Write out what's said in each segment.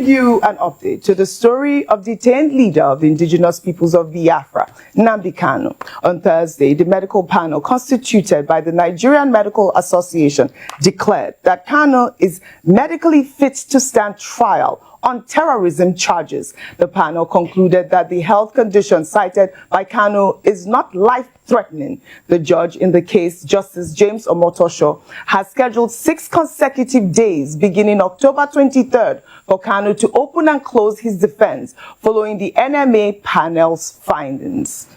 bring you an update to the story of detained leader of the indigenous peoples of Biafra, Nnamdi Kanu. On Thursday, the medical panel constituted by the Nigerian Medical Association declared that Kanu is medically fit to stand trial on terrorism charges. The panel concluded that the health condition cited by Kanu is not life-threatening. The judge in the case, Justice James Omotosho, has scheduled 6 consecutive days beginning October 23rd for Kanu to open and close his defense following the NMA panel's findings.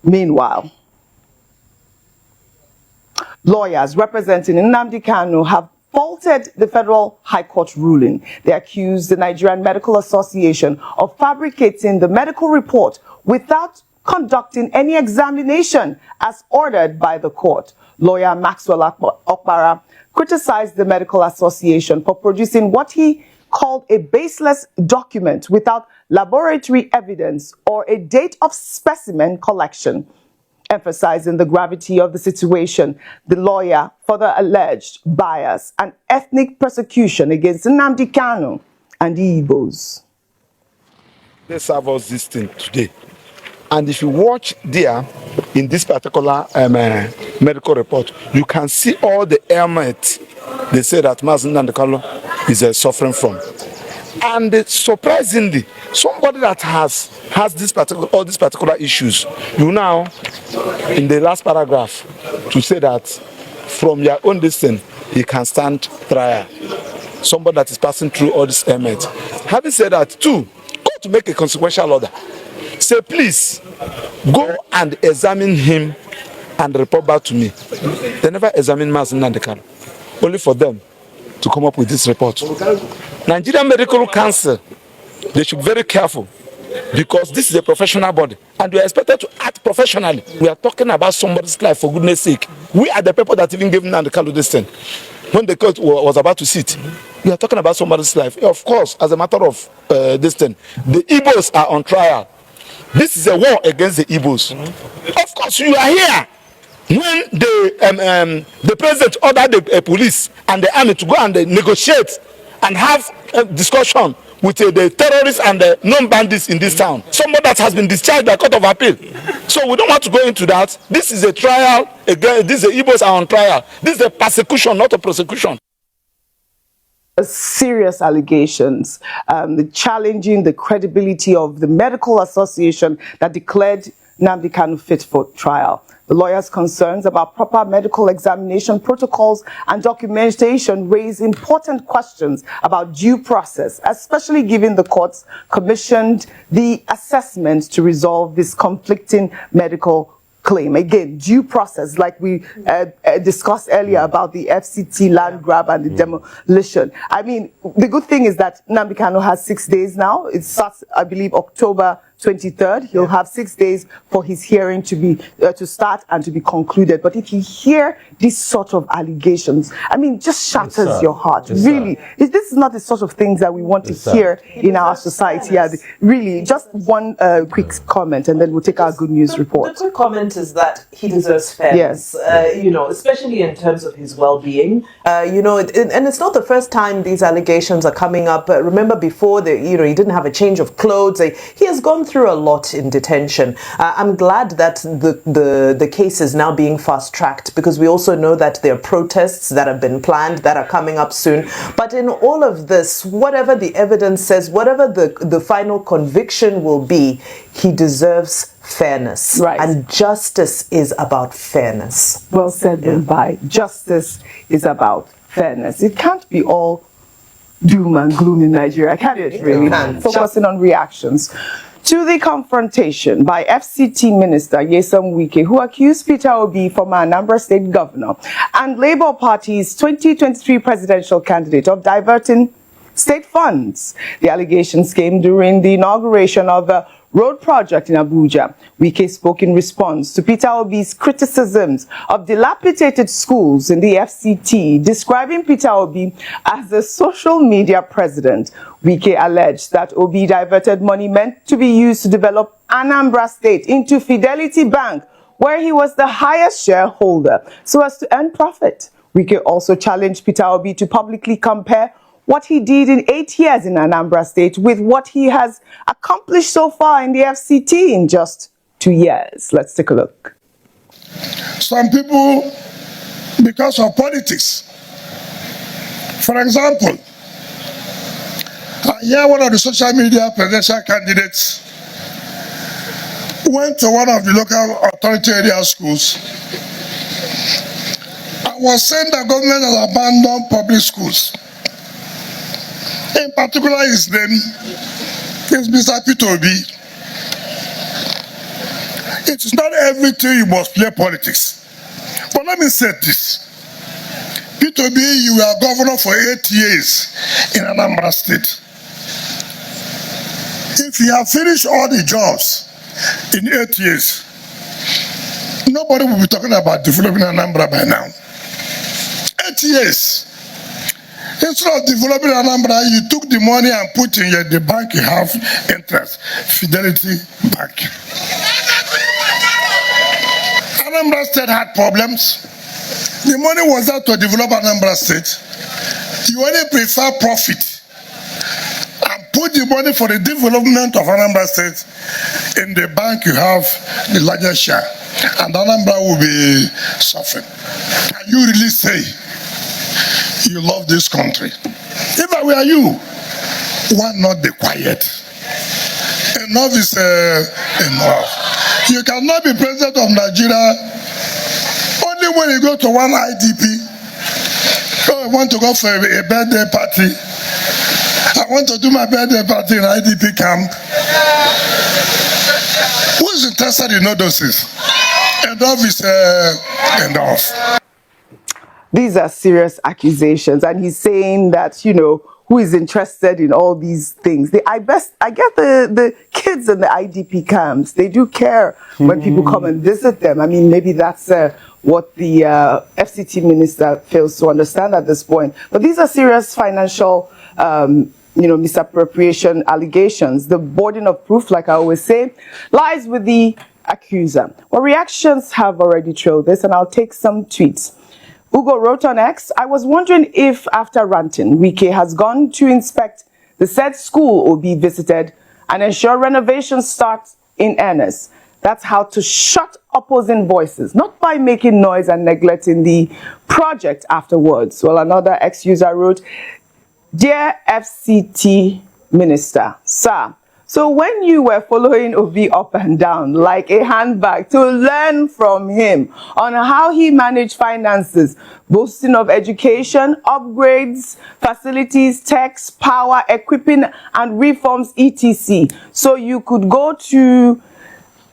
Meanwhile, lawyers representing Nnamdi Kanu have faulted the Federal High Court ruling. They accused the Nigerian Medical Association of fabricating the medical report without conducting any examination as ordered by the court. Lawyer Maxwell Okpara criticized the Medical Association for producing what he called a baseless document without laboratory evidence or a date of specimen collection. Emphasizing the gravity of the situation, the lawyer further alleged bias and ethnic persecution against Nnamdi Kanu and the Igbos. They serve us this thing today. And if you watch there, in this particular medical report, you can see all the ailments they say that Mazen Nnamdi Kanu is suffering from. And surprisingly, somebody that has all these particular issues, you now, in the last paragraph, to say that from your own distance, he can stand trial. Somebody that is passing through all this ailment. Having said that, too, go to make a consequential order. Say, please, go and examine him and report back to me. They never examine Mazen Nnamdi Kanu. Only for them to come up with this report. Nigerian Medical Council, they should be very careful because this is a professional body and we are expected to act professionally. We are talking about somebody's life, for goodness sake. We are the people that even gave Nnamdi Kanu this thing. When the court was about to sit, we are talking about somebody's life. Of course, as a matter of this thing, the Igbos are on trial. This is a war against the Igbos. Of course, you are here when the president ordered the police and the army to go and negotiate and have a discussion with the terrorists and the non-bandits in this town. Somebody that has been discharged by Court of Appeal. So we don't want to go into that. This is a trial. Again, the Igbos are on trial. This is a persecution, not a prosecution. Serious allegations, challenging the credibility of the Medical Association that declared Nnamdi Kanu fit for trial. The lawyers' concerns about proper medical examination protocols and documentation raise important questions about due process, especially given the courts commissioned the assessment to resolve this conflicting medical claim. Again, due process, like we discussed earlier about the FCT land grab and the demolition. I mean, the good thing is that Nnamdi Kanu has 6 days now. It starts, I believe, October 23rd. He'll have 6 days for his hearing to be to start and to be concluded. But if you hear these sort of allegations, I mean, just shatters your heart. Really, this is not the sort of things that we want to hear in our society. Really, just one quick comment, and then we'll take our good news report. The quick comment is that he deserves fairness. Yes. You know, especially in terms of his well-being. You know, and it's not the first time these allegations are coming up. Remember before, he didn't have a change of clothes. He has gone through a lot in detention. I'm glad that the case is now being fast-tracked because we also know that there are protests that have been planned that are coming up soon. But in all of this, whatever the evidence says, whatever the final conviction will be, he deserves fairness. Right. And justice is about fairness. Well said, by justice is about fairness. It can't be all doom and gloom in Nigeria, can it really? Focusing on reactions to the confrontation by FCT Minister Nyesom Wike, who accused Peter Obi, former Anambra State Governor, and Labour Party's 2023 presidential candidate of diverting state funds. The allegations came during the inauguration of a road project in Abuja. Wike spoke in response to Peter Obi's criticisms of dilapidated schools in the FCT, describing Peter Obi as a social media president. Wike alleged that Obi diverted money meant to be used to develop Anambra State into Fidelity Bank, where he was the highest shareholder, so as to earn profit. Wike also challenged Peter Obi to publicly compare what he did in 8 years in Anambra State with what he has accomplished so far in the FCT in just 2 years. Let's take a look. Some people, because of politics, for example, here one of the social media presidential candidates went to one of the local authority area schools and was saying that government has abandoned public schools. In particular, his name is Mr. P2B. It is not everything you must play politics. But let me say this. P2B, you were governor for 8 years in Anambra State. If you have finished all the jobs in 8 years, nobody will be talking about developing Anambra by now. 8 years. Instead of developing Anambra, you took the money and put in the bank you have interest, Fidelity Bank. Anambra State had problems. The money was there to develop Anambra State. You only prefer profit and put the money for the development of Anambra State in the bank you have the largest share, and Anambra will be suffering. Can you really say you love this country? If I were you, why not be quiet? Enough is enough. You cannot be president of Nigeria only when you go to one IDP. Oh, I want to go for a birthday party. I want to do my birthday party in IDP camp. Who is interested in all those things? Enough is enough. These are serious accusations, and he's saying that, you know, who is interested in all these things? I get the kids in the IDP camps. They do care when people come and visit them. I mean, maybe that's what the FCT minister fails to understand at this point. But these are serious financial, misappropriation allegations. The burden of proof, like I always say, lies with the accuser. Well, reactions have already trailed this, and I'll take some tweets. Ugo wrote on X, I was wondering if after ranting, Wike has gone to inspect the said school or be visited and ensure renovations start in earnest. That's how to shut opposing voices, not by making noise and neglecting the project afterwards. Well, another X-user wrote, Dear FCT Minister, Sir, so when you were following Obi up and down like a handbag to learn from him on how he managed finances, boasting of education, upgrades, facilities, techs, power, equipping and reforms, etc. So you could go to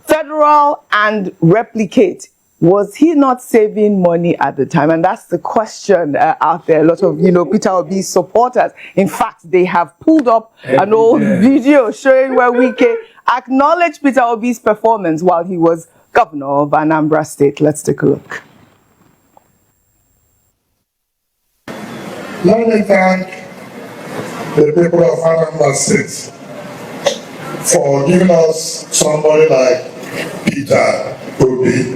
federal and replicate. Was he not saving money at the time? And that's the question out there. A lot of, Peter Obi's supporters. In fact, they have pulled up an old video showing where Wike acknowledged Peter Obi's performance while he was governor of Anambra State. Let's take a look. Let me thank the people of Anambra State for giving us somebody like Peter Obi.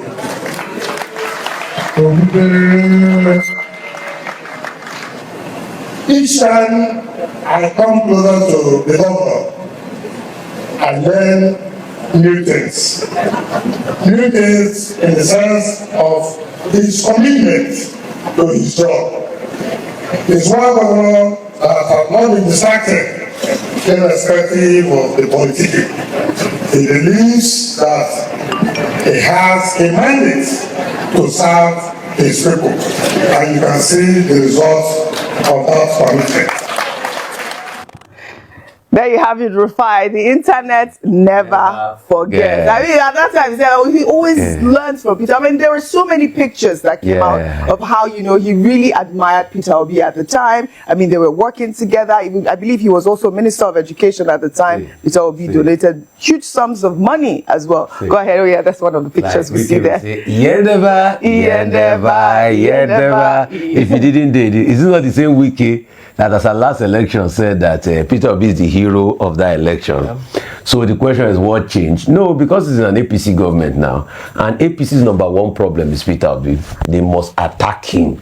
Each time I come closer to the governor, I learn new things. New things in the sense of his commitment to his job. He's one governor that has not been distracted irrespective of the politics. He believes that he has a mandate to serve his people, and you can see the results of that commitment. There you have it, Rufai. The internet never forgets. I mean, at that time, he always learns from Peter. I mean, there were so many pictures that came out of how, he really admired Peter Obi at the time. I mean, they were working together. I believe he was also Minister of Education at the time. Peter Obi donated huge sums of money as well. Go ahead. Oh, yeah, that's one of the pictures we see there. Never. If you didn't do it, is it not the same Wike that as our last election said that Peter Obi is the hero of that election? So the question is, what changed? No, because it's an APC government now, and APC's number one problem is Peter Obi. They must attack him.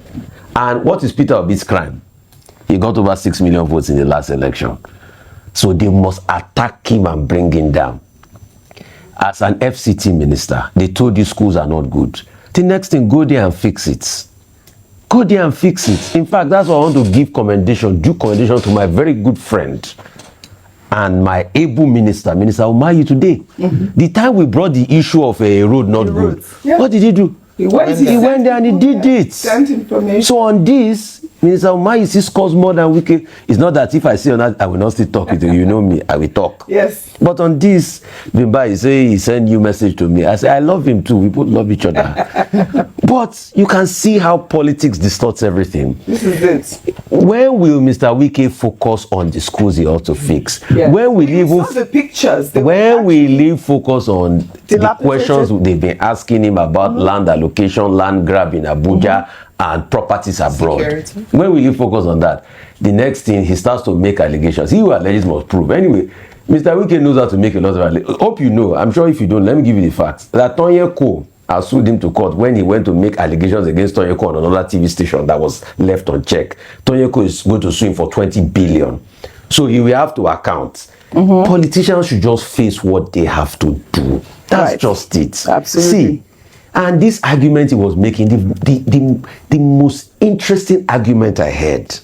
And what is Peter Obi's crime? He got over 6 million votes in the last election. So they must attack him and bring him down. As an FCT minister, they told you schools are not good. The next thing, go there and fix it. Go there and fix it. In fact, that's why I want to give due commendation to my very good friend and my able minister, Minister Umahi today. The time we brought the issue of a road not good, what did he do? He went there and he did it. Sent information. So on this, Minister Umahi still scores more than Wike. It's not that if I say on that, I will not still talk with you. You know me, I will talk. Yes. But on this, Bimba, he sent you message to me. I say, I love him too. We both love each other. But you can see how politics distorts everything. This is it. When will Mr. Wike focus on the schools he ought to fix? Yes. When will he saw the pictures. When will he focus on the questions they've been asking him about land allocation, land grab in Abuja, and properties abroad? Security. When will he focus on that? The next thing, he starts to make allegations. He who alleges must prove. Anyway, Mr. Wike knows how to make a lot of allegations. Hope you know. I'm sure if you don't, let me give you the facts. That Tonyeko has sued him to court when he went to make allegations against Tonyeko on another TV station that was left unchecked. Tonyeko is going to sue him for 20 billion. So he will have to account. Politicians should just face what they have to do. That's just it. Absolutely. See, and this argument he was making, the most interesting argument I heard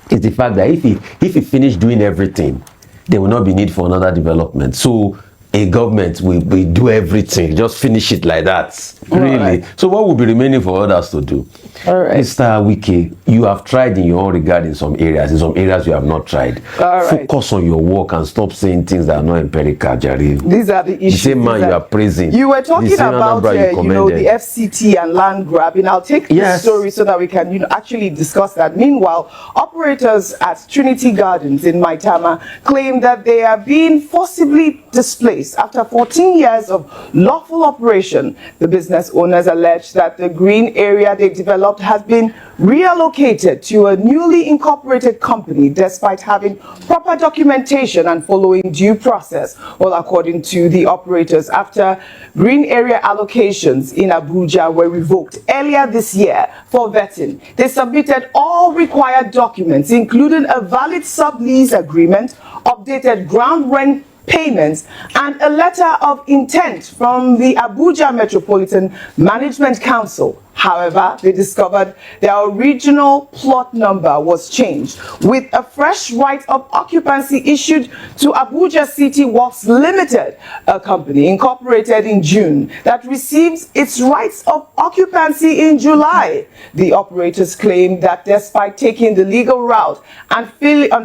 is the fact that if he finished doing everything, there will not be need for another development. So a government will do everything, just finish it like that. Really. Right. So what will be remaining for others to do? All right. Mr. Wike, you have tried in your own regard in some areas. In some areas you have not tried. All right. Focus on your work and stop saying things that are not empirical, Jari. These are the issues. The same man you are praising. You were talking about the FCT and land grabbing. I'll take this story so that we can actually discuss that. Meanwhile, operators at Trinity Gardens in Maitama claim that they are being forcibly displaced. After 14 years of lawful operation, the business owners allege that the green area they developed has been reallocated to a newly incorporated company despite having proper documentation and following due process. Well, according to the operators, after green area allocations in Abuja were revoked earlier this year for vetting, they submitted all required documents, including a valid sublease agreement, updated ground rent payments, and a letter of intent from the Abuja Metropolitan Management Council. However, they discovered their original plot number was changed, with a fresh right of occupancy issued to Abuja City Works Limited, a company incorporated in June that receives its rights of occupancy in July. The operators claim that despite taking the legal route and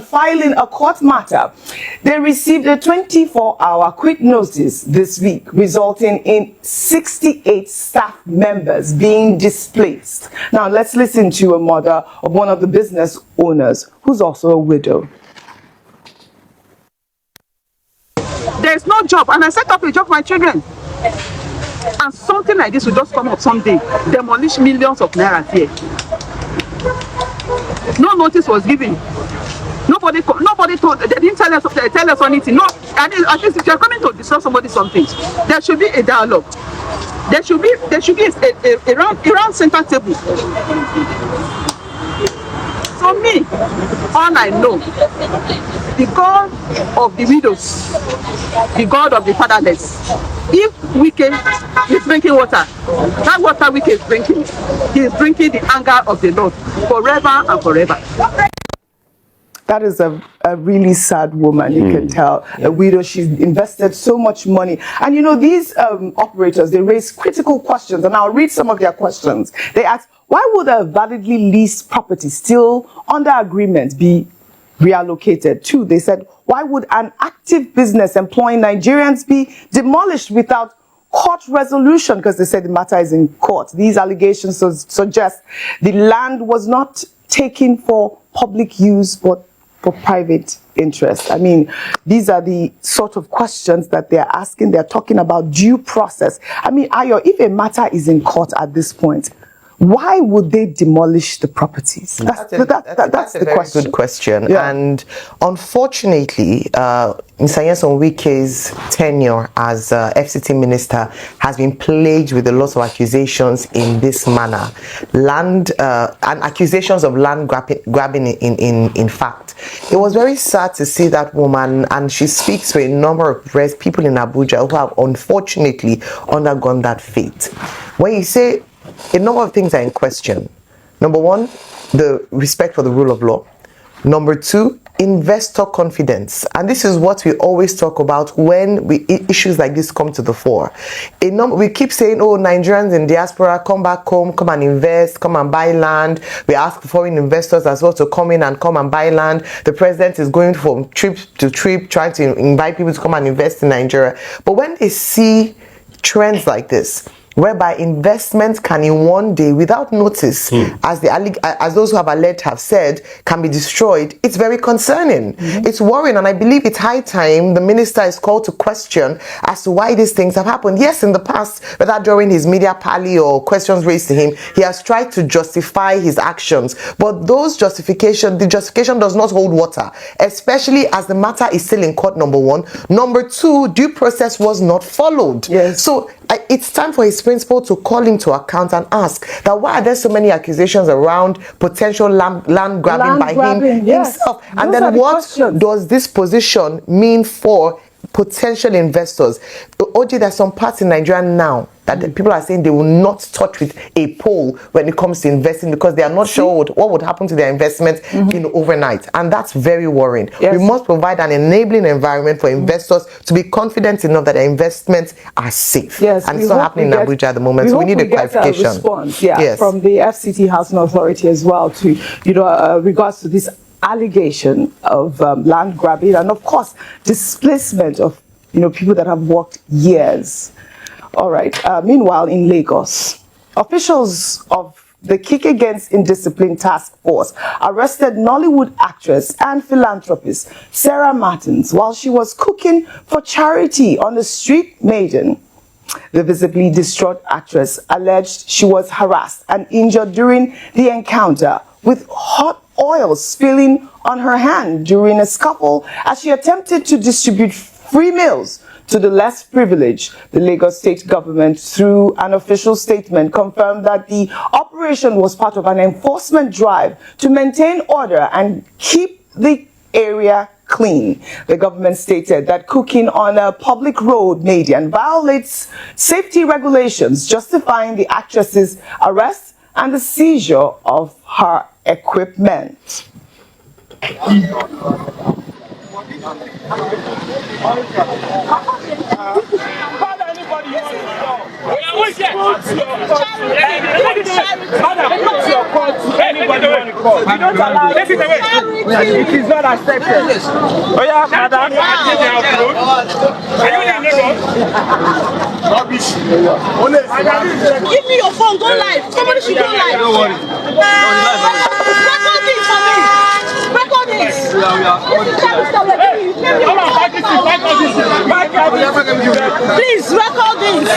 filing a court matter, they received a 24-hour quick notice this week, resulting in 68 staff members being displaced. Now let's listen to a mother of one of the business owners who's also a widow. There's no job, and I set up a job for my children. And something like this will just come up someday, demolish millions of naira here. No notice was given. Nobody told. They didn't tell us anything. No, at least if you're coming to discuss somebody something, there should be a dialogue. There should be a round center table. So me, all I know, the God of the widows, the God of the fatherless. If Wike is drinking water, that water Wike is drinking, he is drinking the anger of the Lord forever and forever. That is a really sad woman, you can tell. A widow, she's invested so much money. And you know, these operators, they raise critical questions, and I'll read some of their questions. They ask, why would a validly leased property still under agreement be reallocated? Two, they said, why would an active business employing Nigerians be demolished without court resolution? Because they said the matter is in court. These allegations suggest the land was not taken for public use, but for private interest. I mean, these are the sort of questions that they're asking. They're talking about due process. I mean, Ayo, if a matter is in court at this point, why would they demolish the properties? That's a the very question. good question. Yeah. And unfortunately, Mr. Nyesom Wike's tenure as FCT minister has been plagued with a lot of accusations in this manner. And accusations of land grabbing in fact. It was very sad to see that woman, and she speaks to a number of people in Abuja who have unfortunately undergone that fate. When you say a number of things are in question. Number one, the respect for the rule of law. Number two, investor confidence. And this is what we always talk about when issues like this come to the fore. We keep saying, oh, Nigerians in diaspora, come back home, come and invest, come and buy land. We ask foreign investors as well to come in and come and buy land. The president is going from trip to trip, trying to invite people to come and invest in Nigeria. But when they see trends like this, whereby investments can in one day, without notice, as those who have alleged have said, can be destroyed, it's very concerning. It's worrying, and I believe it's high time the minister is called to question as to why these things have happened. Yes, in the past, whether during his media parley or questions raised to him, he has tried to justify his actions, but the justification does not hold water, especially as the matter is still in court, number one. Number two, due process was not followed. Yes. So it's time for his principal to call him to account and ask that why are there so many accusations around potential land grabbing by him himself? And then what does this position mean for potential investors? OJ, there's some parts in Nigeria now that the people are saying they will not touch with a pole when it comes to investing because they are not sure what would happen to their investment overnight. And that's very worrying. Yes. We must provide an enabling environment for investors to be confident enough that their investments are safe. Yes, and it's not happening in Abuja at the moment, so we need a clarification. Get a response, from the FCT Housing Authority as well to, regards to this allegation of land grabbing and, of course, displacement of, people that have worked years. All right. Meanwhile, in Lagos, officials of the Kick Against Indiscipline Task Force arrested Nollywood actress and philanthropist Sarah Martins while she was cooking for charity on the street Maiden. The visibly distraught actress alleged she was harassed and injured during the encounter, with hot oil spilling on her hand during a scuffle as she attempted to distribute free meals to the less privileged. The Lagos state government, through an official statement, confirmed that the operation was part of an enforcement drive to maintain order and keep the area clean. The government stated that cooking on a public road median violates safety regulations, justifying the actress's arrest and the seizure of her equipment. It is not accepted. Oh yeah, madam. Give me your phone, go live. Somebody should go live. Don't worry. Record this for me. Record this. Please record this.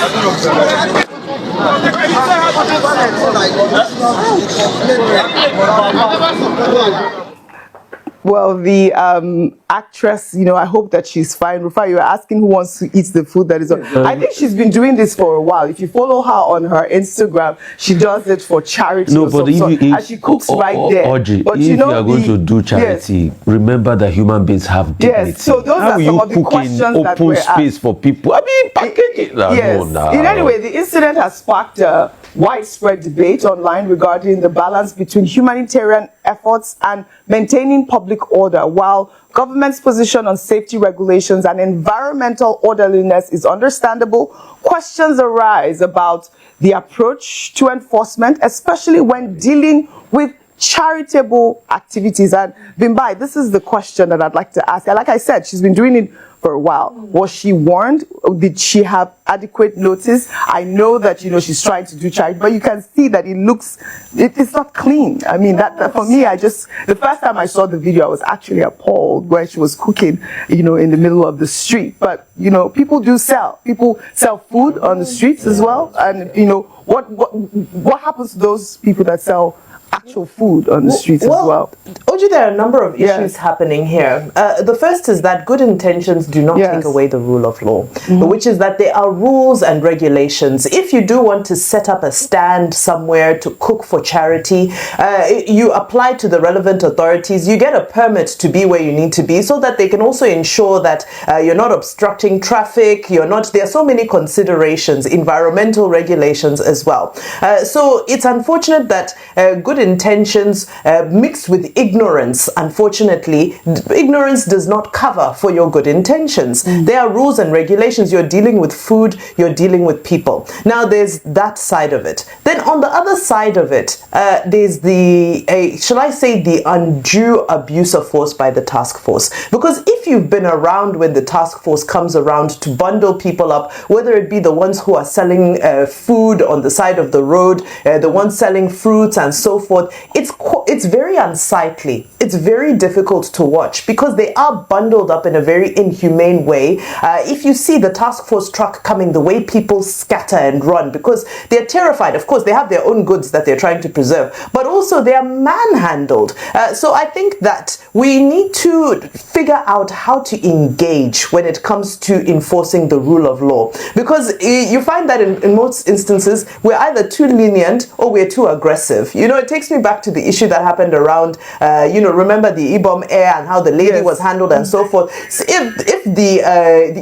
Well, the actress, I hope that she's fine. Rufa, you were asking who wants to eat the food that is on. I think she's been doing this for a while. If you follow her on her Instagram, she does it for charity. No, but and she cooks right there. Audrey, but if you are going to do charity, remember that human beings have dignity. Yes, so those are some of the questions that were asked. Open space for people. I mean, package it. Yes. In any way, the incident has sparked a widespread debate online regarding the balance between humanitarian efforts and maintaining public order. While government's position on safety regulations and environmental orderliness is understandable, questions arise about the approach to enforcement, especially when dealing with charitable activities. And Bimbai, this is the question that I'd like to ask her. Like I said, she's been doing it for a while. Was she warned? Did she have adequate notice? I know that, you know, she's trying to do charity, but you can see that it's not clean. I mean, that for me, the first time I saw the video, I was actually appalled where she was cooking, you know, in the middle of the street. But, you know, people sell food on the streets as well. And, you know, what happens to those people that sell actual food on the streets as well? Oji, there are a number of issues happening here. The first is that good intentions do not take away the rule of law, which is that there are rules and regulations. If you do want to set up a stand somewhere to cook for charity, you apply to the relevant authorities, you get a permit to be where you need to be so that they can also ensure that you're not obstructing traffic, there are so many considerations, environmental regulations as well. So it's unfortunate that good intentions mixed with ignorance, unfortunately, ignorance does not cover for your good intentions. There are rules and regulations. You're dealing with food, you're dealing with people. Now there's that side of it. Then on the other side of it, there's shall I say, the undue abuse of force by the task force. Because if you've been around when the task force comes around to bundle people up, whether it be the ones who are selling food on the side of the road, the ones selling fruits and so forth, it's very unsightly. It's very difficult to watch because they are bundled up in a very inhumane way. If you see the task force truck coming, the way people scatter and run because they're terrified. Of course, they have their own goods that they're trying to preserve, but also they are manhandled. So I think that we need to figure out how to engage when it comes to enforcing the rule of law, because you find that in most instances we're either too lenient or we're too aggressive. You know, it takes me back to the issue that happened around, remember the Ibom Air and how the lady was handled and so forth. So if the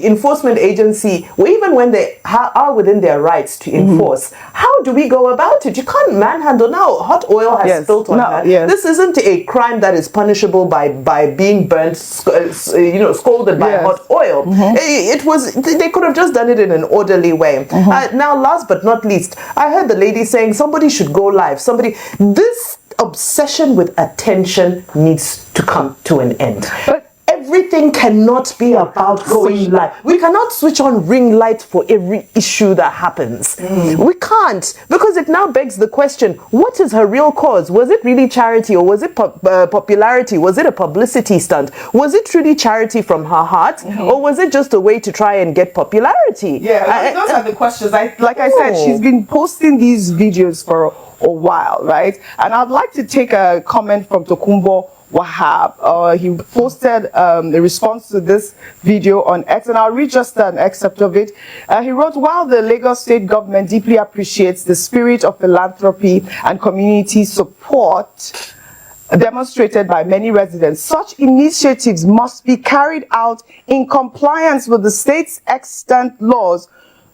enforcement agency, or even when they are within their rights to enforce, how do we go about it? You can't manhandle. Now hot oil has spilt on her. This isn't a crime that is punishable by being burnt, scalded by hot oil. They could have just done it in an orderly way. Now, last but not least, I heard the lady saying somebody should go live. This obsession with attention needs to come to an end. But everything cannot be about going live. We cannot switch on ring light for every issue that happens. We can't, because it now begs the question, what is her real cause? Was it really charity, or was it popularity? Was it a publicity stunt? Was it truly charity from her heart, or was it just a way to try and get popularity? Those are the questions. Like I said, she's been posting these videos for a while, right? And I'd like to take a comment from Tokumbo Wahab. He posted a response to this video on X, and I'll read just an excerpt of it. He wrote, while the Lagos state government deeply appreciates the spirit of philanthropy and community support demonstrated by many residents, such initiatives must be carried out in compliance with the state's extant laws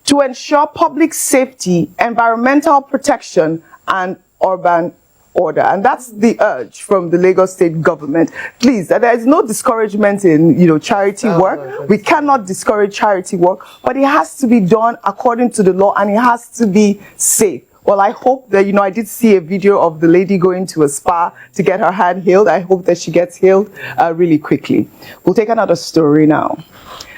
to ensure public safety, environmental protection, and urban order. And that's the urge from the Lagos state government. Please, there is no discouragement in charity work. We cannot discourage charity work, but it has to be done according to the law, and it has to be safe. Well, I hope that, I did see a video of the lady going to a spa to get her hand healed. I hope that she gets healed really quickly. We'll take another story now.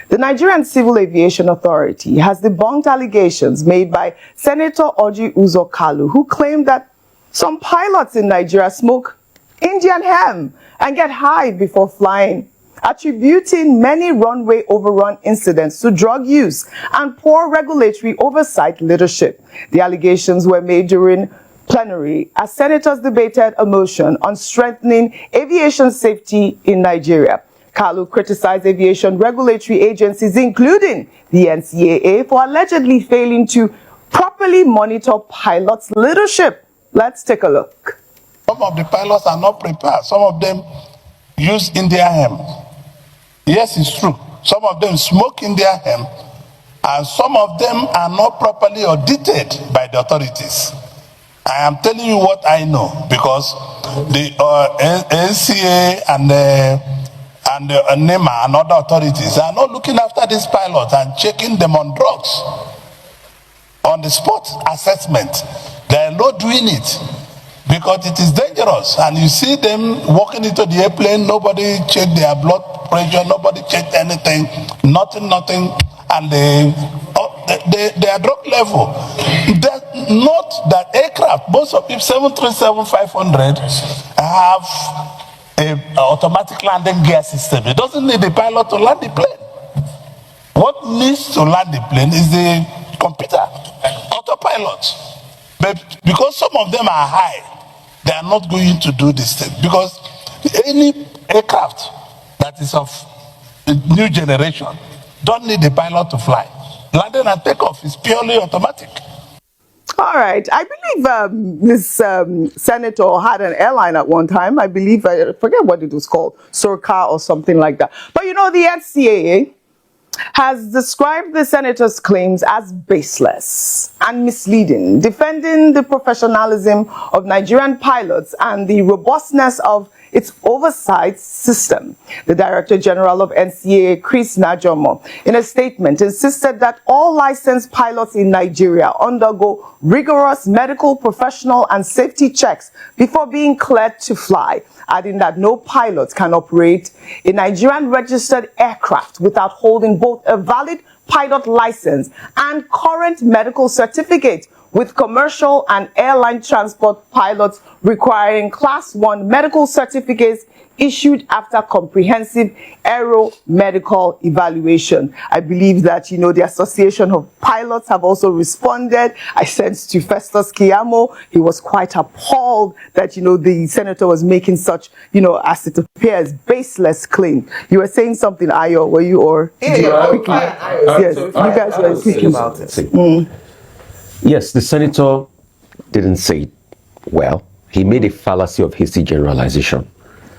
The Nigerian Civil Aviation Authority has debunked allegations made by Senator Orji Uzor Kalu, who claimed that some pilots in Nigeria smoke Indian hemp and get high before flying, attributing many runway overrun incidents to drug use and poor regulatory oversight leadership. The allegations were made during plenary as senators debated a motion on strengthening aviation safety in Nigeria. Kalu criticized aviation regulatory agencies, including the NCAA, for allegedly failing to properly monitor pilots' leadership. Let's take a look. Some of the pilots are not prepared. Some of them use Indian hemp. Yes, it's true. Some of them smoke Indian hemp, and some of them are not properly audited by the authorities. I am telling you what I know, because the NCA and NEMA and other authorities are not looking after these pilots and checking them on drugs. On the spot assessment, they are not doing it. because it is dangerous. And you see them walking into the airplane, nobody checked their blood pressure, nobody checked anything, nothing, and their drug level. Not that aircraft, most of them 737-500 have a automatic landing gear system. It doesn't need the pilot to land the plane. What needs to land the plane is the computer, autopilot. But because some of them are high, they are not going to do this thing. Because any aircraft that is of the new generation don't need the pilot to fly. Landing and takeoff is purely automatic. All right. I believe this senator had an airline at one time. I believe, I forget what it was called, Surcar or something like that. But you know, the NCAA has described the senator's claims as baseless and misleading, defending the professionalism of Nigerian pilots and the robustness of its oversight system. The Director General of NCAA, Chris Najomo, in a statement insisted that all licensed pilots in Nigeria undergo rigorous medical, professional and safety checks before being cleared to fly, adding that no pilot can operate a Nigerian registered aircraft without holding both a valid pilot license and current medical certificate, with commercial and airline transport pilots requiring Class 1 medical certificates issued after comprehensive aero-medical evaluation. I believe that, you know, the Association of Pilots have also responded. I sent to Festus Keyamo. He was quite appalled that, you know, the senator was making such, you know, as it appears, baseless claim. You were saying something, Ayo, were you, or? Yes, you guys were speaking about it. Yes, the senator didn't say it well. He made a fallacy of hasty generalization.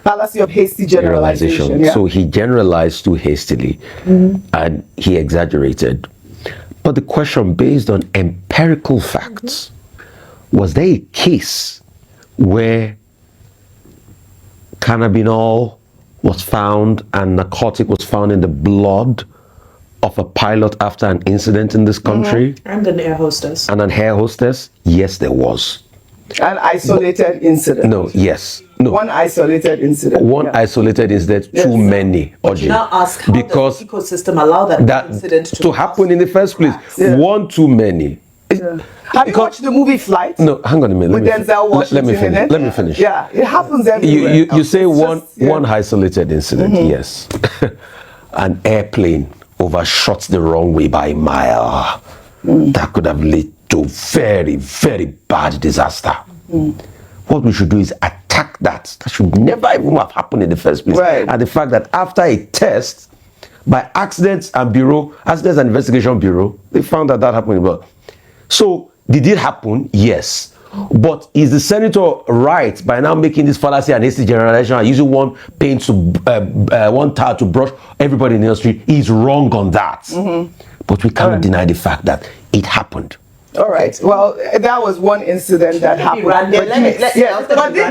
Fallacy of hasty generalization. Yeah. So he generalized too hastily and he exaggerated. But the question, based on empirical facts, was there a case where cannabinol was found and narcotic was found in the blood of a pilot after an incident in this country? And an air hostess. And an air hostess? Yes, there was. An isolated incident. No, yes. No. One isolated incident. One isolated incident, too many. Now ask how because the ecosystem allow that incident to happen in the first place. Yeah. One too many. Yeah. Have you watched the movie Flight? No, hang on a minute. With Denzel Washington in it? Let me finish. Yeah, it happens everywhere. You say one isolated incident, yes. An airplane overshot the runway by a mile. That could have led to very, very bad disaster. What we should do is attack that. That should never even have happened in the first place. Right. And the fact that after a test by Accidents and Investigation Bureau, they found that happened. Well, so did it happen? Yes. But is the senator right by now making this fallacy and hasty generalization and using one paint to one towel to brush everybody in the industry? He's wrong on that. But we cannot deny the fact that it happened. All right. Well, that was one incident that happened. But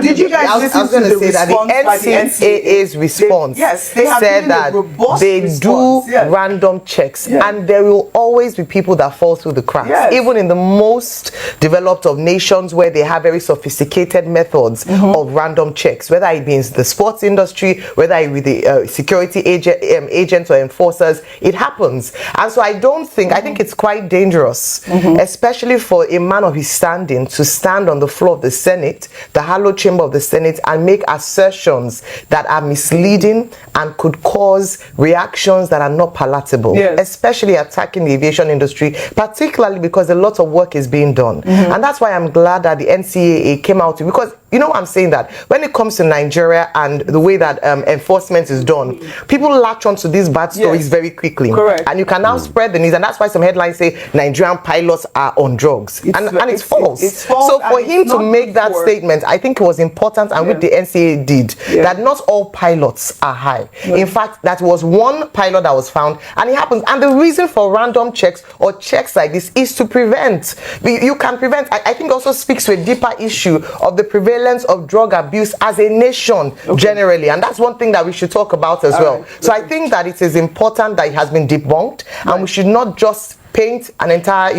did you guys listen to the response by the NCAA's response? They have said that they do random checks, and there will always be people that fall through the cracks. Even in the most developed of nations where they have very sophisticated methods of random checks, whether it be in the sports industry, whether it be the security agents or enforcers, it happens. And so I think it's quite dangerous, especially for a man of his standing to stand on the floor of the Senate, the hallowed chamber of the Senate, and make assertions that are misleading and could cause reactions that are not palatable, especially attacking the aviation industry, particularly because a lot of work is being done. And that's why I'm glad that the NCAA came out, because you know I'm saying that when it comes to Nigeria and the way that enforcement is done, people latch onto these bad stories very quickly. Correct. And you can now spread the news, and that's why some headlines say Nigerian pilots are on drugs. And it's false. It's false. So for him to make that statement, I think it was important, and what the NCAA did, that not all pilots are high. In fact, that was one pilot that was found, and it happens. And the reason for random checks or checks like this is to prevent. You can prevent. I think also speaks to a deeper issue of the prevalence prevalence of drug abuse as a nation generally, and that's one thing that we should talk about as well. So I think that it is important that it has been debunked, and we should not just paint an entire,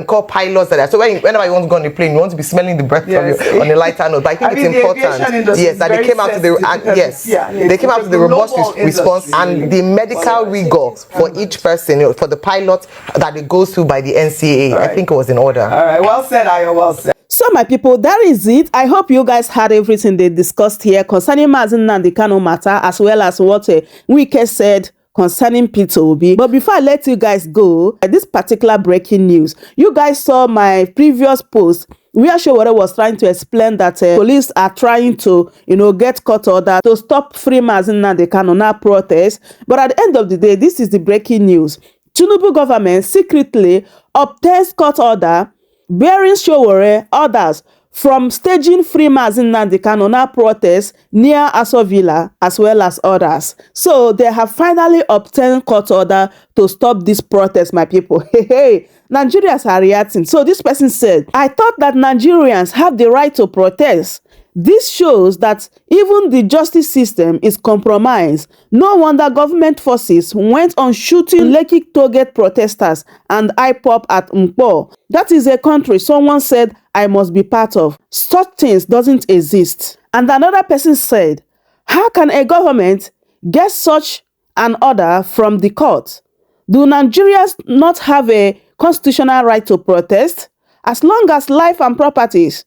call pilots that. So whenever you want to go on the plane, you want to be smelling the breath from you on a lighter note. But I think it's important, yes, that they came out to they came out to the robust response and the medical rigor for each person, for the pilot that it goes through by the NCAA. I think it was in order. All right, well said, Ayo, well said. So my people, that is it. I hope you guys had everything they discussed here concerning Mazi Nnamdi Kanu matter, as well as what Wike said concerning Peter Obi. But before I let you guys go, this particular breaking news, you guys saw my previous post where Sowore was trying to explain that police are trying to, get court order to stop free Mazi Nnamdi Kanu now protest. But at the end of the day, this is the breaking news. Tinubu government secretly obtains court order bearing Sowore others from staging free Mazi Nnamdi Kanu now protests near Aso Villa, as well as others. So they have finally obtained court order to stop this protest, my people. Hey, Nigerians are reacting. So this person said, I thought that Nigerians have the right to protest. This shows that even the justice system is compromised. No wonder government forces went on shooting Lekki Toget protesters and IPOP at Mpo. That is a country someone said I must be part of. Such things doesn't exist. And another person said, how can a government get such an order from the court? Do Nigerians not have a constitutional right to protest? As long as life and properties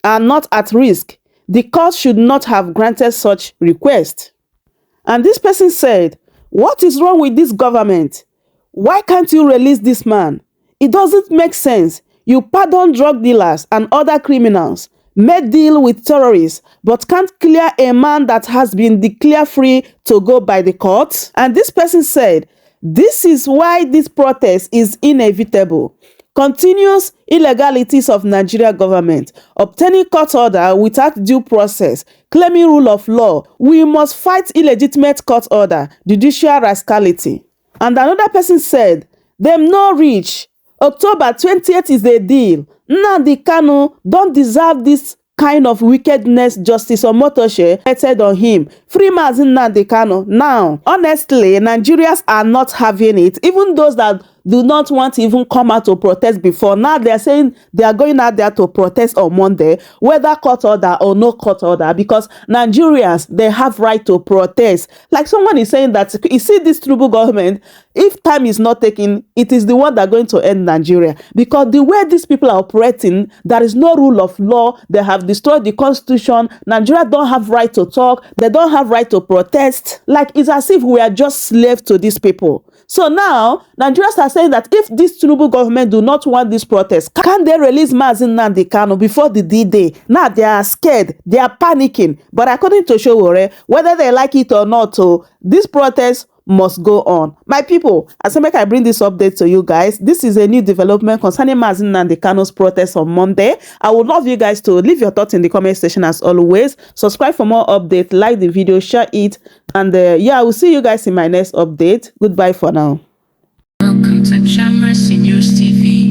are not at risk, the court should not have granted such request. And this person said, what is wrong with this government? Why can't you release this man? It doesn't make sense. You pardon drug dealers and other criminals, made deal with terrorists, but can't clear a man that has been declared free to go by the court. And this person said, this is why this protest is inevitable. Continuous illegalities of Nigeria government, obtaining court order without due process, claiming rule of law. We must fight illegitimate court order, judicial rascality. And another person said, them no reach. October 20th is the deal. Nnamdi Kanu don't deserve this kind of wickedness Justice Omotoshe headed on him. Free Mazi Nnamdi Kanu now. Honestly, Nigerians are not having it. Even those that do not want to even come out to protest before, now they are saying they are going out there to protest on Monday, whether court order or no court order, because Nigerians, they have right to protest. Like someone is saying that, you see this Tinubu government, if time is not taken, it is the one that are going to end Nigeria. Because the way these people are operating, there is no rule of law. They have destroyed the constitution. Nigeria don't have right to talk. They don't have right to protest. Like it's as if we are just slaves to these people. So now, Nigerians are saying that if this Tinubu government do not want this protest, can they release Mazi Nnamdi Kanu before the D-Day? Now they are scared, they are panicking. But according to Sowore, whether they like it or not, this protest must go on. My people, as I bring this update to you guys, this is a new development concerning Mazi Nnamdi Kanu's protest on Monday. I would love you guys to leave your thoughts in the comment section as always. Subscribe for more updates, like the video, share it, and I will see you guys in my next update. Goodbye for now. Welcome to Chamber Seniors TV.